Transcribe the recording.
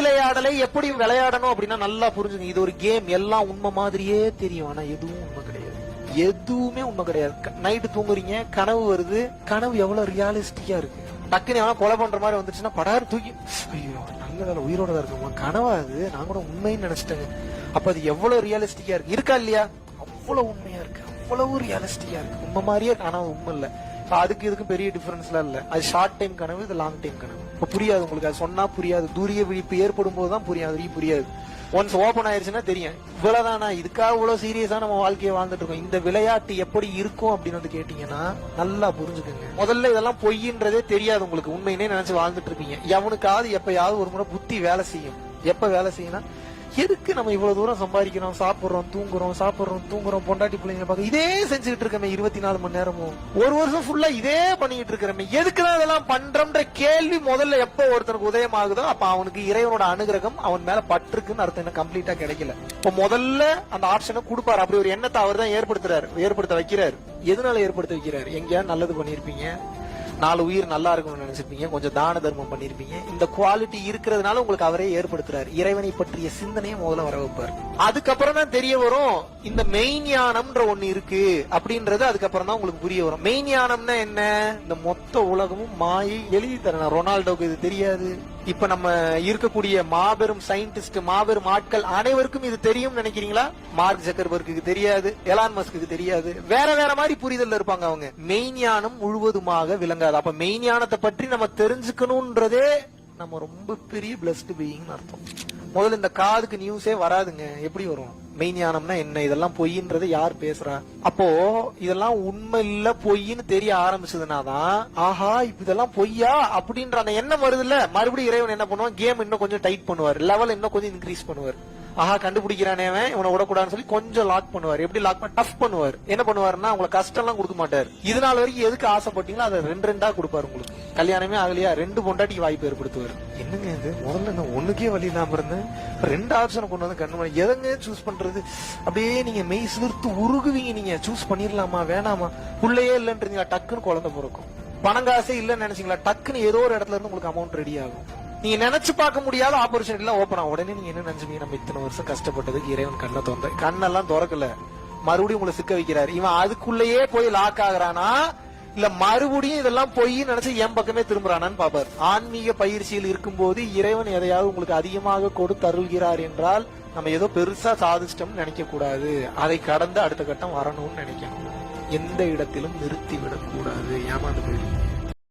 விளையாடலை எப்படி விளையாடணும் அப்படின்னா நல்லா புரிஞ்சுங்க. இது ஒரு கேம், எல்லாம் உண்மை மாதிரியே தெரியும், ஆனா எதுவும் உண்மை கிடையாது. எதுவுமே உண்மை கிடையாது. நைட்டு தூங்குறீங்க, கனவு வருது, கனவு எவ்வளவு ரியாலிஸ்டிக்கா இருக்கு. டக்குனு எவனா கொலை பண்ற மாதிரி வந்துச்சுன்னா படாரு தூக்கி, ஐயோ நல்ல வேலை உயிரோட தான் இருக்குமா, கனவா அது, நான் கூட உண்மைன்னு நினைச்சிட்டேங்க. அப்ப அது எவ்வளவு ரியலிஸ்டிக்கா இருக்கு, இருக்கா இல்லையா? அவ்வளவு உண்மையா இருக்கு, அவ்வளவு ரியலிஸ்டிக்கா இருக்கு. உண்மை மாதிரியே கனவு உண்மை இல்ல. அதுக்கு இதுக்கு பெரிய டிஃபரன்ஸ்லாம் இல்ல. அது ஷார்ட் டைம் கனவு, இது லாங் டைம் கனவு. இப்ப புரியாது உங்களுக்கு, அது சொன்னா புரியாது. தூரிய விழிப்பு ஏற்படும் போதுதான் புரியாது, புரியாது. ஒன்ஸ் ஓபன் ஆயிருச்சுன்னா தெரியும், இவ்வளவுதானா, இதுக்காக இவ்வளவு சீரியஸா நம்ம வாழ்க்கையை வாழ்ந்துட்டு இருக்கோம். இந்த விளையாட்டு எப்படி இருக்கும் அப்படின்னு வந்து கேட்டீங்கன்னா நல்லா புரிஞ்சுக்கோங்க. முதல்ல இதெல்லாம் பொய்ன்றதே தெரியாது உங்களுக்கு, உண்மையினே நினைச்சு வாழ்ந்துட்டு இருப்பீங்க. எவனுக்காவது எப்பயாவது ஒரு முறை புத்தி வேலை செய்யும். எப்ப வேலை செய்யணும், எதுக்கு நம்ம இவ்வளவு தூரம் சம்பாதிக்கிறோம், சாப்பிடுறோம் தூங்குறோம், பொண்டாட்டி பிள்ளைங்க பார்க்க இதே செஞ்சுக்கிட்டு இருக்கமே 24 மணி நேரமும், ஒரு வருஷம் ஃபுல்லா இதே பண்ணிட்டு இருக்கிறமே, எதுக்குதான் இதெல்லாம் பண்றோம்ன்ற கேள்வி முதல்ல எப்ப ஒருத்தனுக்கு உதயம் ஆகுதோ அப்ப அவனுக்கு இறைவனோட அனுகிரகம் அவன் மேல பற்றுக்குன்னு அர்த்தம். என்ன கம்ப்ளீட்டா கிடைக்கல. இப்ப முதல்ல அந்த ஆப்ஷனை கொடுப்பாரு. அப்படி ஒரு எண்ணத்தை அவர் தான் ஏற்படுத்த வைக்கிறாரு. எதனால ஏற்படுத்த வைக்கிறாரு? எங்கேயாவது நல்லது பண்ணிருப்பீங்க, 4 உயிர் நல்லா இருக்கணும்னு நினைச்சிருப்பீங்க, கொஞ்சம் தான தர்மம் பண்ணிருப்பீங்க. இந்த குவாலிட்டி இருக்கிறதுனால உங்களுக்கு அவரே ஏற்படுத்துறாரு. இறைவனை பற்றிய சிந்தனையை முதல்ல வர வைப்பார். அதுக்கப்புறம் தான் தெரிய வரும் இந்த மெய்ஞானம்ன்ற ஒண்ணு இருக்கு அப்படின்றது. அதுக்கப்புறம் தான் உங்களுக்கு புரிய வரும். மெய்ஞானம்னா என்ன? இந்த மொத்த உலகமும் மாயை. எழுதி தரேன், ரொனால்டோக்கு இது தெரியாது. இப்ப நம்ம இருக்கக்கூடிய மாபெரும் சயின்டிஸ்ட், மாபெரும் ஆட்கள் அனைவருக்கும் இது தெரியும் நினைக்கிறீங்களா? மார்க் ஜக்கர்பர்க்கு தெரியாது, எலான் மஸ்க்கு தெரியாது, வேற வேற மாதிரி புரிதல் இருப்பாங்க அவங்க. மெய்ஞானம் முழுவதுமாக விளங்காது. அப்ப மெய்ஞானத்தை பற்றி நம்ம தெரிஞ்சுக்கணும்ன்றதே நம்ம ரொம்ப பெரிய பிளஸ்ட் பீயிங் அர்த்தம். முதல்ல இந்த காதுக்கு நியூஸே வராதுங்க. எப்படி வரும்? மெய்ஞானம்னா என்ன, இதெல்லாம் பொய்ன்றது யார் பேசுறா? அப்போ இதெல்லாம் உண்மை இல்ல பொய்ன்னு தெரிய ஆரம்பிச்சதுனாதான் ஆஹா இப்ப இதெல்லாம் பொய்யா அப்படின்ற அந்த எண்ணம் வருது இல்ல. மறுபடியும் இறைவன் என்ன பண்ணுவான், கேம் இன்னும் கொஞ்சம் டைட் பண்ணுவார், லெவல் இன்னும் கொஞ்சம் இன்க்ரீஸ் பண்ணுவார். ஆஹா கண்டுபிடிக்கிறானே இவனை விடக்கூடாதுன்னு சொல்லி கொஞ்சம் லாக் பண்ணுவார். எப்படி லாக் பண்ண, டஃப் பண்ணுவார். என்ன பண்ணுவாருன்னா உங்களுக்கு கஷ்டம் எல்லாம் கொடுக்க மாட்டாரு. இதனால வரைக்கும் எதுக்கு ஆசைப்பட்டீங்களோ அதை 2 கொடுப்பாரு. உங்களுக்கு கல்யாணமே ஆகலையா, 2 பொண்டாட்டிக்கு வாய்ப்பு ஏற்படுத்துவார். என்னங்க இது, முதல்ல நான் ஒண்ணுக்கே வழி இல்லாம இருந்தேன், 2 ஆப்ஷனை கொண்டு வந்து கண்ணு எதங்க சூஸ் பண்றது? அப்படியே நீங்க மெய் சிலிர்த்து உருகுவீங்க. நீங்க சூஸ் பண்ணிடலாமா வேணாமா? புள்ளையே இல்லைன்றீங்களா, டக்குன்னு குழந்தை பிறக்கும். பணங்காசே இல்லன்னு நினைச்சீங்களா, டக்குன்னு ஏதோ ஒரு இடத்துல இருந்து உங்களுக்கு அமௌண்ட் ரெடி ஆகும். நீங்க நினைச்சு பார்க்க முடியாத ஆப்பர்ச்சுனிட்டி எல்லாம் ஓபன் ஆகும். உடனே நீங்க என்ன நினைச்சீங்க, நம்ம இத்தனை வருஷம் கஷ்டப்பட்டதுக்கு இறைவன் கண்ணெல்லாம் திறக்கல, மறுபடியும் உங்களை சிக்க வைக்கிறாரு. இவன் அதுக்குள்ளேயே போய் லாக் ஆகுறானா இல்ல மறுபடியும் இதெல்லாம் போய் நினைச்சு என் பக்கமே திரும்புறானான்னு பாப்பாரு. ஆன்மீக பயிற்சியில் இருக்கும் போது இறைவன் எதையாவது உங்களுக்கு அதிகமாக கொடுத்து அருள்கிறார் என்றால் நம்ம ஏதோ பெருசா சாதிச்சிட்டோம்னு நினைக்க கூடாது. அதை கடந்து அடுத்த கட்டம் வரணும்னு நினைக்கணும். எந்த இடத்திலும் நிறுத்தி விடக்கூடாது, ஏமாந்து போயிடும்.